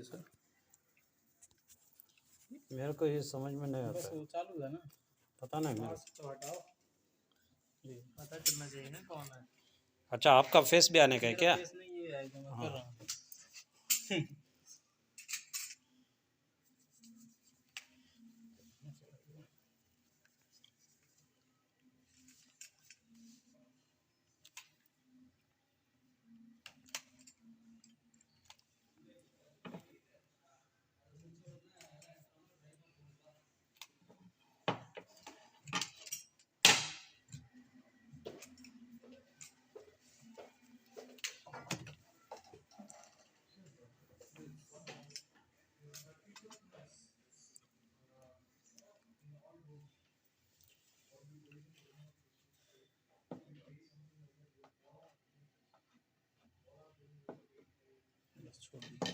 लीजिए सर। मेरे को ये समझ में नहीं बस आता वो चालू है ना, पता नहीं मेरे तो हटाओ जी, पता चलना चाहिए ना कौन है। अच्छा आपका फेस भी आने का है क्या? फेस नहीं ये है जो मैं कर रहा हूँ। बस छोड़ दीजिए।